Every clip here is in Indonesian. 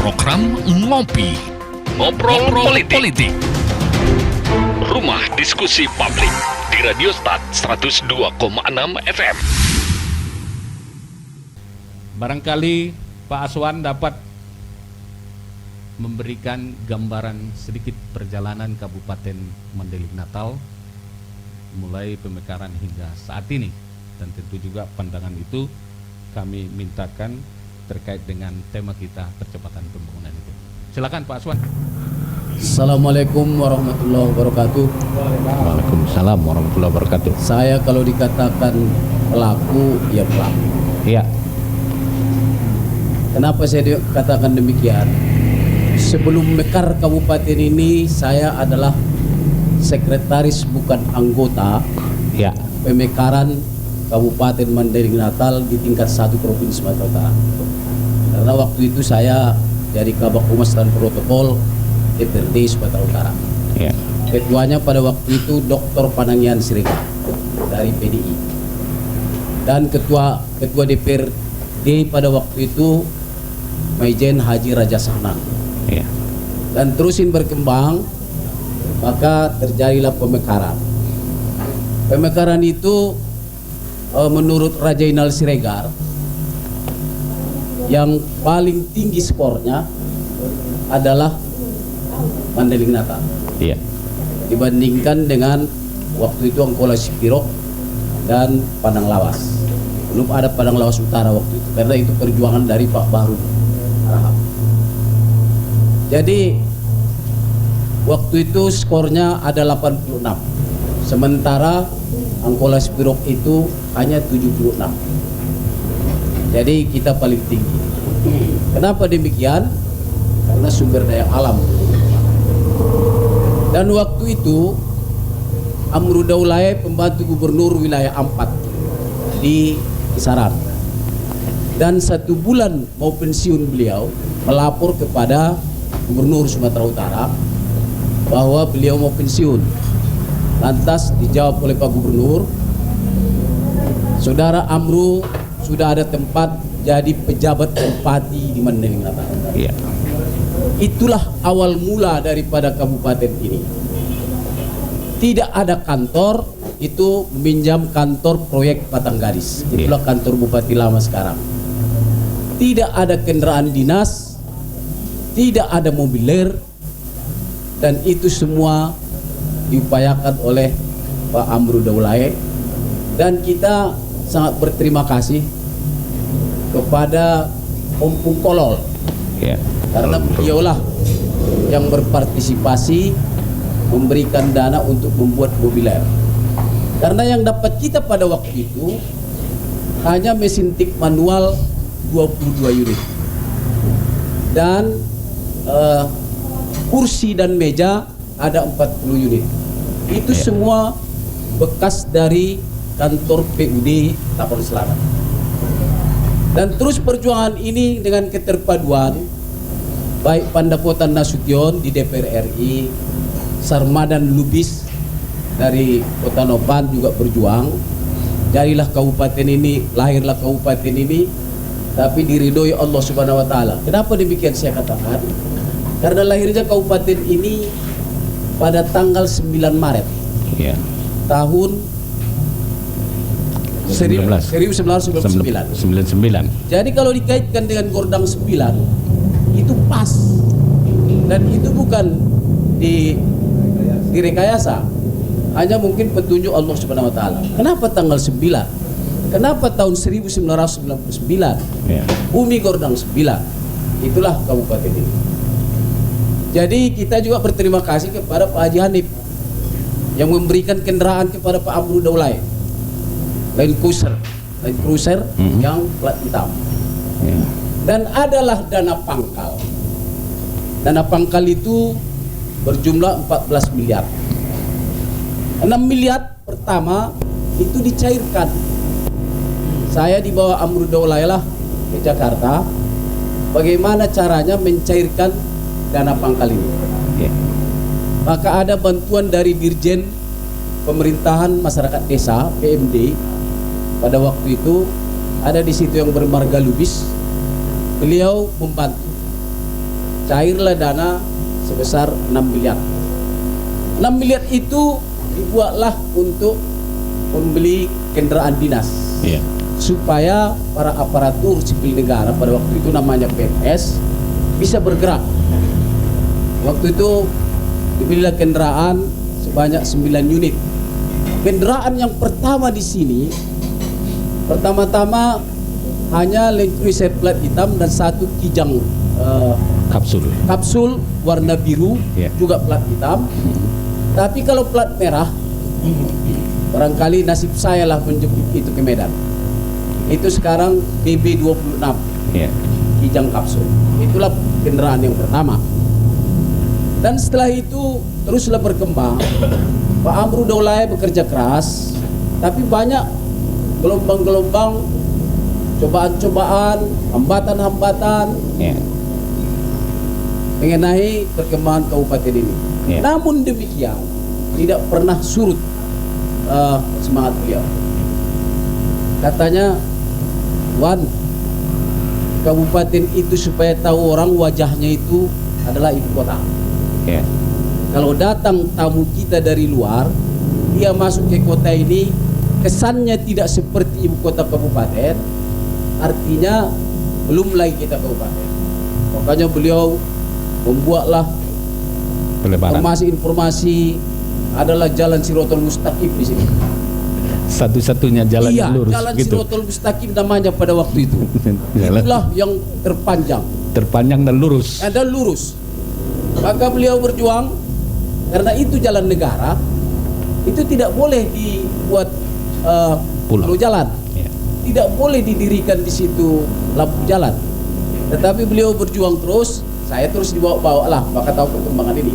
program Ngopi Ngobrol Politik. Rumah Diskusi Publik di Radio Start 102,6 FM. Barangkali Pak Aswan dapat memberikan gambaran sedikit perjalanan Kabupaten Mandailing Natal mulai pemekaran hingga saat ini, dan tentu juga pandangan itu kami mintakan terkait dengan tema kita percepatan pembangunan itu. Silakan Pak Aswan. Assalamualaikum warahmatullahi wabarakatuh. Waalaikumsalam warahmatullahi wabarakatuh. Saya kalau dikatakan pelaku, ya pelaku. Iya. Kenapa saya katakan demikian? Sebelum mekar kabupaten ini, saya adalah sekretaris bukan anggota Ya. pemekaran Kabupaten Mandailing Natal di tingkat 1 Provinsi Sumatera Utara. Karena waktu itu saya dari Kabak Humas dan Protokol DPRD Sumatera Utara. Ya. Ketuanya pada waktu itu Dr. Panangian Siregar dari PDI. Dan ketua DPRD pada waktu itu Maijen Haji Raja Sahnan. Ya. Dan terusin berkembang, maka terjadilah pemekaran. Pemekaran itu menurut Raja Inal Siregar yang paling tinggi skornya adalah Mandailing Natal. Iya. Dibandingkan dengan waktu itu Angkola Sipirok dan Padang Lawas. Belum ada Padang Lawas Utara waktu itu, karena itu perjuangan dari Pak Baru Rahab. Jadi waktu itu skornya ada 86. Sementara Angkola Sipirok itu hanya 76. Jadi kita paling tinggi. Kenapa demikian? Karena sumber daya alam. Dan waktu itu Amru Daulay pembantu gubernur wilayah 4 di Kisaran. Dan 1 bulan mau pensiun beliau melapor kepada Gubernur Sumatera Utara bahwa beliau mau pensiun. Lantas dijawab oleh Pak Gubernur, Saudara Amru sudah ada tempat jadi pejabat bupati di Mandailing Natal. Iya. Itulah awal mula daripada kabupaten ini. Tidak ada kantor, itu meminjam kantor proyek Batanggadis. Itulah kantor bupati lama sekarang. Tidak ada kendaraan dinas, tidak ada mobiler, dan itu semua diupayakan oleh Pak Amru Daulay. Dan kita sangat berterima kasih kepada Om Pung Kolol, karena beliaulah yang berpartisipasi memberikan dana untuk membuat mobiler. Karena yang dapat kita pada waktu itu hanya mesin tik manual 22 unit dan kursi dan meja ada 40 unit. Itu semua bekas dari kantor PUD Tapal Selatan. Dan terus perjuangan ini dengan keterpaduan baik Pandapotan Nasution di DPR RI, Sarmadan Lubis dari Kota Nopan juga berjuang. Jadilah kabupaten ini, lahirlah kabupaten ini, tapi diridhoi Allah Subhanahu wa taala. Kenapa demikian saya katakan? Karena lahirnya kabupaten ini pada tanggal 9 Maret tahun 1999. Jadi kalau dikaitkan dengan Gordang 9 itu pas, dan itu bukan direkayasa, hanya mungkin petunjuk Allah Subhanahu wa taala. Kenapa tanggal 9? Kenapa tahun 1999? Bumi Gordang 9. Itulah kabupaten ini. Jadi kita juga berterima kasih kepada Pak Haji Hanif yang memberikan kendaraan kepada Pak Amru Daulay, Land Cruiser yang plat hitam. Dan adalah dana pangkal. Dana pangkal itu berjumlah 14 miliar. 6 miliar pertama itu dicairkan. Saya dibawa Amru Daulay lah ke Jakarta. Bagaimana caranya mencairkan dana pangkal ini? Maka ada bantuan dari Dirjen Pemerintahan Masyarakat Desa (PMD). Pada waktu itu ada di situ yang bermarga Lubis. Beliau membantu cairlah dana sebesar 6 miliar. 6 miliar itu dibuatlah untuk membeli kendaraan dinas. Iya. Supaya para aparatur sipil negara pada waktu itu namanya PNS bisa bergerak. Waktu itu dibelilah kendaraan sebanyak 9 unit. Kendaraan yang pertama di sini pertama-tama hanya Land Cruiser plat hitam dan satu Kijang kapsul warna biru, juga plat hitam. Tapi kalau plat merah, barangkali nasib saya lah menjemput itu ke Medan. Itu sekarang BB26, Kijang kapsul. Itulah kendaraan yang pertama. Dan setelah itu teruslah berkembang. Pak Amru Daulay bekerja keras, tapi banyak gelombang-gelombang, cobaan-cobaan, hambatan-hambatan mengenai perkembangan kabupaten ini. Namun demikian tidak pernah surut semangat beliau. Katanya, Wan, kabupaten itu supaya tahu orang wajahnya itu adalah ibu kota. Kalau datang tamu kita dari luar, dia masuk ke kota ini, kesannya tidak seperti ibu kota kabupaten, artinya belum lagi kita kabupaten. Makanya beliau membuatlah informasi adalah jalan Sirotol Mustaqim di sini. Satu-satunya jalan yang lurus. Jalan Sirotol Mustaqim namanya pada waktu itu. Itulah yang terpanjang dan lurus. Dan lurus. Maka beliau berjuang karena itu jalan negara, itu tidak boleh dibuat pulau jalan, tidak boleh didirikan di situ lampu jalan. Tetapi beliau berjuang terus, saya terus dibawa-bawa lah, maka tahu perkembangan ini.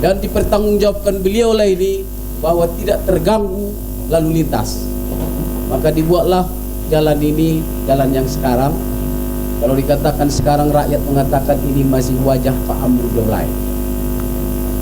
Dan dipertanggungjawabkan beliau lah ini bahwa tidak terganggu lalu lintas. Maka dibuatlah jalan ini, jalan yang sekarang. Kalau dikatakan sekarang rakyat mengatakan ini masih wajah Pak Amru Daulay.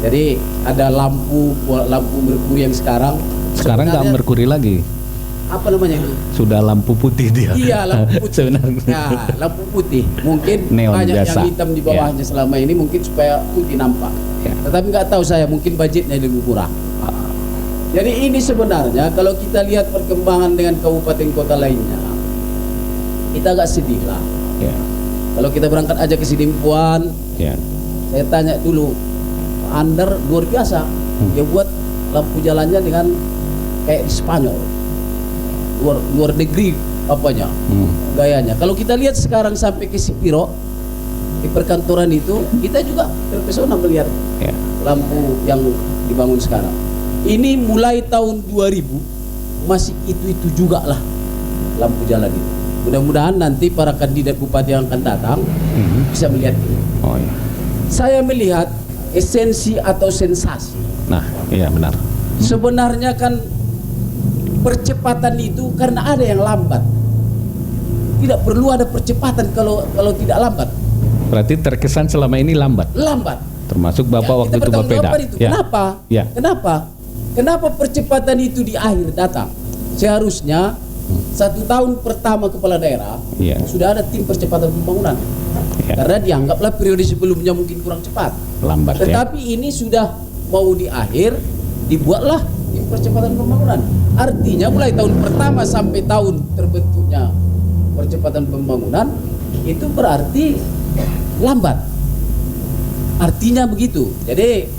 Jadi ada lampu merkuri yang sekarang nggak merkuri lagi. Apa namanya itu? Sudah lampu putih dia. Iya, lampu putih. Nah, lampu putih. Mungkin neon banyak biasa. yang hitam di bawahnya selama ini mungkin supaya putih nampak. Tetapi nggak tahu saya, mungkin budgetnya lebih murah. Jadi ini sebenarnya kalau kita lihat perkembangan dengan kabupaten kota lainnya, kita agak sedih lah. Kalau kita berangkat aja ke Sidimpuan, saya tanya dulu, Pak Ander luar biasa, dia buat lampu jalannya dengan kayak di Spanyol, luar negeri apanya, gayanya. Kalau kita lihat sekarang sampai ke Sipiro, di perkantoran itu, kita juga terpesona melihat lampu yang dibangun sekarang. Ini mulai tahun 2000 masih itu juga lah lampu jalan itu. Mudah-mudahan nanti para kandidat bupati yang akan datang bisa melihat ini. Saya melihat esensi atau sensasi. Nah, iya benar. Sebenarnya kan percepatan itu karena ada yang lambat. Tidak perlu ada percepatan kalau tidak lambat. Berarti terkesan selama ini lambat. Termasuk Bapak waktu itu berbeda. Kenapa? Kenapa percepatan itu di akhir datang? Seharusnya 1 tahun pertama kepala daerah sudah ada tim percepatan pembangunan. Karena dianggaplah periode sebelumnya mungkin kurang cepat. Lambat. Tetapi ini sudah mau di akhir, dibuatlah tim percepatan pembangunan. Artinya mulai tahun pertama sampai tahun terbentuknya percepatan pembangunan itu berarti lambat. Artinya begitu. Jadi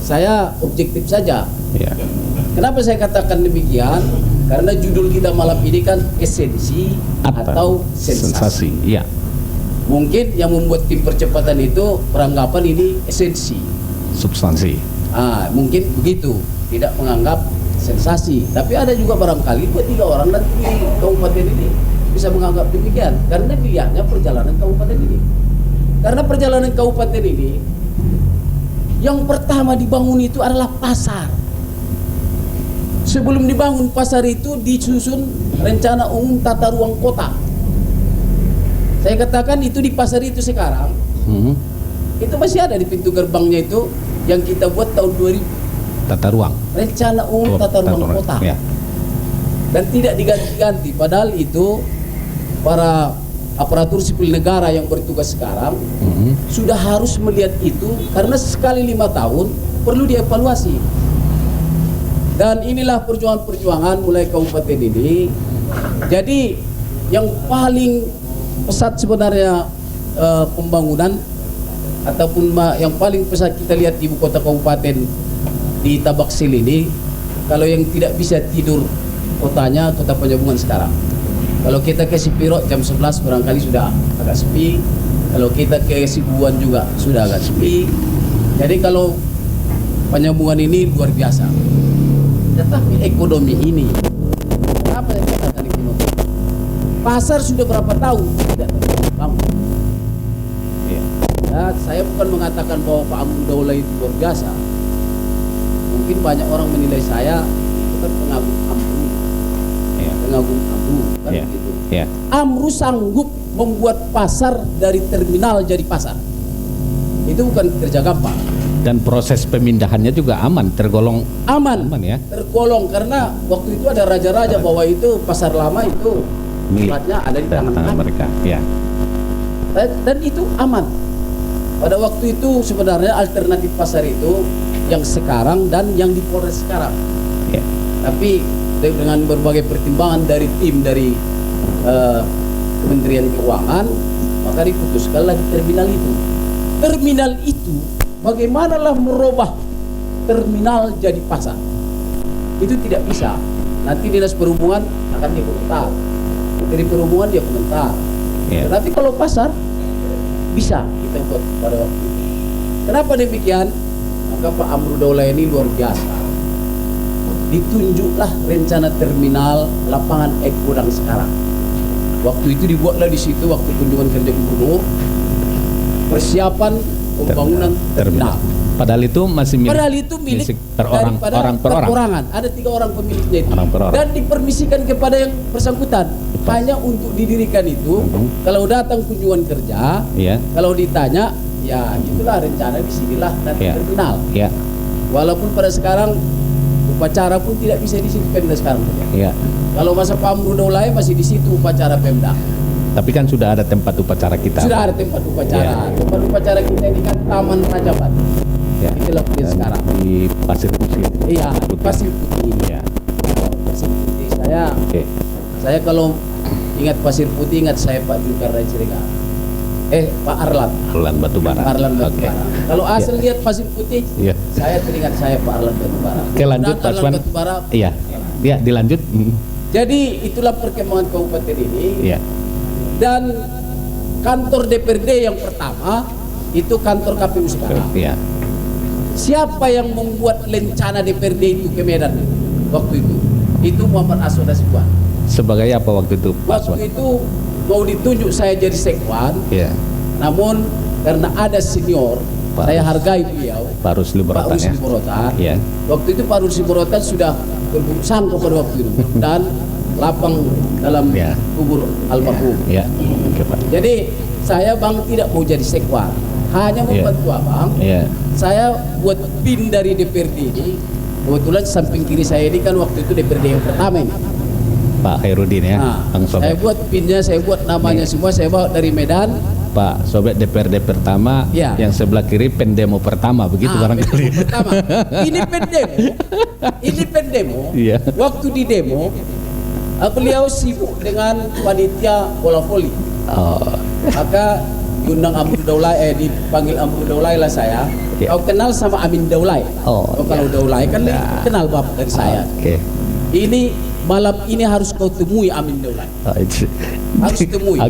saya objektif saja. Kenapa saya katakan demikian? Karena judul kita malam ini kan esensi atau sensasi. Mungkin yang membuat tim percepatan itu beranggapan ini esensi, substansi. Mungkin begitu, tidak menganggap sensasi. Tapi ada juga barangkali 2-3 orang nanti di kabupaten ini bisa menganggap demikian karena dilihatnya perjalanan kabupaten ini. Karena perjalanan kabupaten ini yang pertama dibangun itu adalah pasar. Sebelum dibangun pasar itu disusun rencana umum tata ruang kota. Saya katakan itu di pasar itu sekarang itu masih ada di pintu gerbangnya itu yang kita buat tahun 2000. Tata ruang. Rencana umum tata ruang kota. Dan tidak diganti-ganti. Padahal itu para aparatur sipil negara yang bertugas sekarang sudah harus melihat itu, karena sekali 5 tahun perlu dievaluasi. Dan inilah perjuangan-perjuangan mulai kabupaten ini. Jadi yang paling pesat sebenarnya pembangunan ataupun yang paling pesat kita lihat di ibu kota kabupaten di Tabaksil ini, kalau yang tidak bisa tidur kotanya, kota Penyambungan sekarang. Kalau kita ke Sipirot jam 11 barangkali sudah agak sepi. Kalau kita ke Sibuan juga sudah agak sepi. Jadi kalau Penyambungan ini luar biasa. Tetapi ekonomi ini, apa yang dikatakan ekonomi? Pasar sudah berapa tahun tidak terbangun. Ya, saya bukan mengatakan bahwa Pak Amru Daulay itu luar biasa. Mungkin banyak orang menilai saya itu kan pengagum Amru, pengagum Amru, kan begitu. Amru sanggup membuat pasar dari terminal jadi pasar. Itu bukan kerja gampang. Dan proses pemindahannya juga aman, tergolong aman ya. Tergolong karena waktu itu ada raja-raja bahwa itu pasar lama itu tempatnya ada di tangan mereka. Ya. Dan itu aman. Pada waktu itu sebenarnya alternatif pasar itu yang sekarang dan yang di Polres sekarang. Ya. Tapi dengan berbagai pertimbangan dari tim dari Kementerian Keuangan, maka diputuskan lagi terminal itu. Terminal itu bagaimanalah merubah terminal jadi pasar? Itu tidak bisa. Nanti Dinas Perhubungan akan dikomentar, Menteri Perhubungan dia komentar. Tapi kalau pasar bisa kita buat pada waktu itu. Kenapa demikian? Maka Pak Amru Daulay ini luar biasa. Ditunjuklah rencana terminal lapangan Ekodang sekarang. Waktu itu dibuatlah di situ waktu kunjungan kerja gubernur persiapan pembangunan terminal. Padahal itu masih milik. Padahal itu milik perorangan. Ada 3 orang pemiliknya itu. Orang. Dan dipermisikan kepada yang bersangkutan. Hanya untuk didirikan itu. Kalau datang kunjungan kerja, kalau ditanya, ya itulah rencana disinilah nanti terminal. Walaupun pada sekarang upacara pun tidak bisa di situ Pemda sekarang. Kalau masa Pak Amru Daulay masih di situ upacara Pemda. Tapi kan sudah ada tempat upacara kita. Sudah ada tempat upacara. Tempat upacara kita ini kan Taman Raja Batu. Itulah sekarang di Pasir Putih. Iya, di Pasir Putih. Pasir Putih saya kalau ingat Pasir Putih ingat saya Pak Zulkarnain Siregar. Pak Arlan Batubara. Kalau asal lihat Pasir Putih, saya teringat saya Pak Arlan Batubara. Oke, lanjut Pak Swan. Iya, dilanjut. Jadi itulah perkembangan kabupaten ini. Dan kantor DPRD yang pertama itu kantor KPU sekarang. Siapa yang membuat rencana DPRD itu ke Medan waktu itu? Itu Muhammad Aswad Hasibuan. Sebagai apa waktu itu Pak Aswad? Waktu itu mau ditunjuk saya jadi sekwan. Namun karena ada senior, saya hargai beliau. Pak Rusli Borotan. Waktu itu Pak Rusli Borotan sudah berburu sangka pada waktu itu dan lapang dalam kubur almarhum. Jadi saya Bang tidak mau jadi sekwan, hanya membantu Abang. Saya buat PIN dari DPRD ini. Kebetulan samping kiri saya ini kan waktu itu DPRD yang pertama ini, Pak Khairudin saya buat PIN-nya, saya buat namanya semua, saya bawa dari Medan. Pak Sobek DPRD pertama, yang sebelah kiri pendemo pertama, begitu barangkali. Pertama. Ini pendemo. Waktu di demo, beliau sibuk dengan panitia bola voli. Maka diundang Amru Daulay, dipanggil Amru Daulay lah saya. Kau kenal sama Amin Daulay? Kalau Daulay kan kenal bapak dari saya. Ini malam ini harus kau temui Amin Daulay. Harus temui.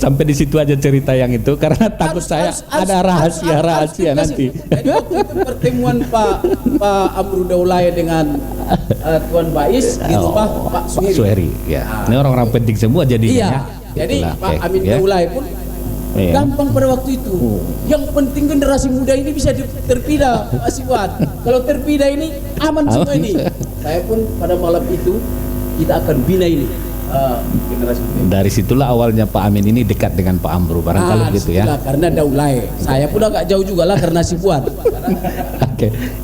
Sampai di situ aja cerita yang itu karena takut saya ada rahasia nanti. Jadi waktu itu pertemuan Pak Amru Daulay dengan Tuan Bais di rumah Pak Suheri. Ini orang-orang penting semua jadinya. Jadi Pak Amin Daulay pun gampang pada waktu itu. Yang penting generasi muda ini bisa terpindah, Pak Siwan. Kalau terpindah ini aman semua ini. Saya pun pada malam itu kita akan bina ini generasi muda. Dari situlah awalnya Pak Amin ini dekat dengan Pak Amru barangkali gitu ya. Karena Daulay. Saya pun agak jauh juga lah karena Siwan.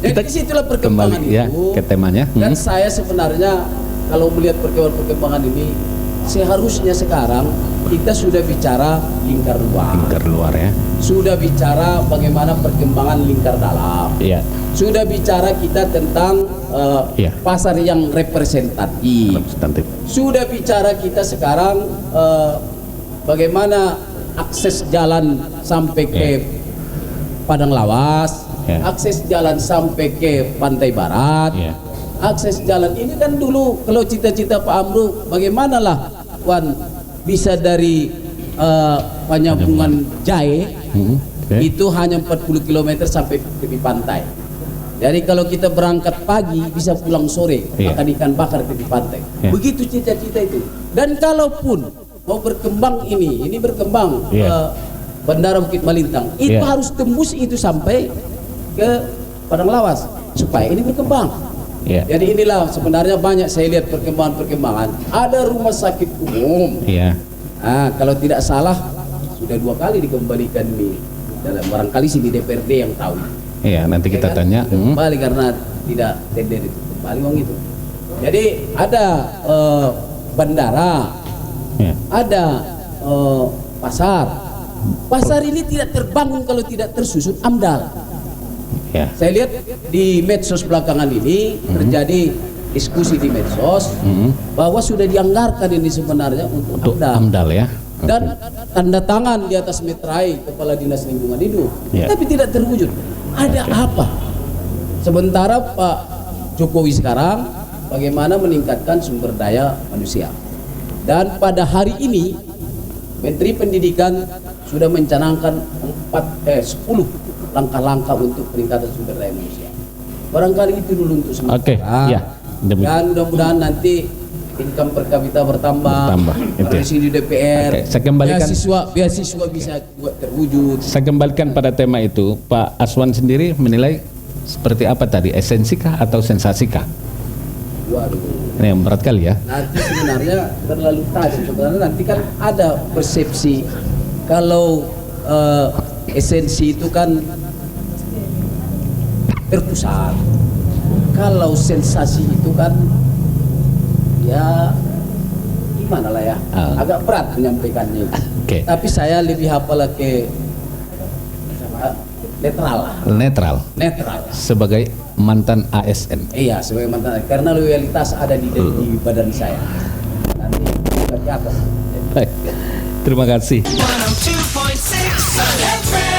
Jadi disitulah perkembangan kembali, itu ke temanya. Dan saya sebenarnya kalau melihat perkembangan ini seharusnya sekarang kita sudah bicara lingkar luar. Lingkar luar ya. Sudah bicara bagaimana perkembangan lingkar dalam. Iya. Sudah bicara kita tentang Iya. pasar yang representatif. Substantif. Sudah bicara kita sekarang bagaimana akses jalan sampai ke Padang Lawas, akses jalan sampai ke Pantai Barat, akses jalan ini kan dulu kalau cita-cita Pak Amru bagaimanalah Wan bisa dari Penyambungan Jahe itu hanya 40 km sampai tepi pantai. Jadi kalau kita berangkat pagi bisa pulang sore makan ikan bakar tepi pantai. Begitu cita-cita itu. Dan kalaupun mau berkembang ini berkembang Bandara Bukit Malintang, itu harus tembus itu sampai ke Padang Lawas supaya ini berkembang. Jadi inilah sebenarnya banyak saya lihat perkembangan. Ada rumah sakit umum. Kalau tidak salah sudah 2 kali dikembalikan di dalam, barangkali sih di DPRD yang tahu. Nanti kita tanya. Kembali karena tidak tender itu kembali uang itu. Jadi ada bandara, ada pasar. Pasar ini tidak terbangun kalau tidak tersusun AMDAL. Saya lihat di medsos belakangan ini terjadi diskusi di medsos bahwa sudah dianggarkan ini sebenarnya untuk AMDAL ya. Dan tanda tangan di atas meterai Kepala Dinas Lingkungan Hidup, tapi tidak terwujud. Ada apa? Sementara Pak Jokowi sekarang bagaimana meningkatkan sumber daya manusia. Dan pada hari ini Menteri Pendidikan sudah mencanangkan 10 langkah-langkah untuk peningkatan sumber daya manusia. Barangkali itu dulu untuk sementara. Dan mudah-mudahan nanti income per kapita bertambah. Revisi di DPR. Saya kembalikan. Beasiswa bisa terwujud. Saya kembalikan pada tema itu. Pak Aswan sendiri menilai seperti apa tadi? Esensikah atau sensasikah? Waduh. Ini yang berat kali ya. Nanti sebenarnya terlalu tajam. Sebenarnya nanti kan ada persepsi kalau esensi itu kan terpusat. Kalau sensasi itu kan ya gimana lah ya, agak berat menyampaikannya. Tapi saya lebih hafal ke netral. Sebagai mantan ASN. Iya, sebagai mantan, karena loyalitas ada di badan saya. Nanti kita ke atas. Terima kasih. 102.6 Sun FM.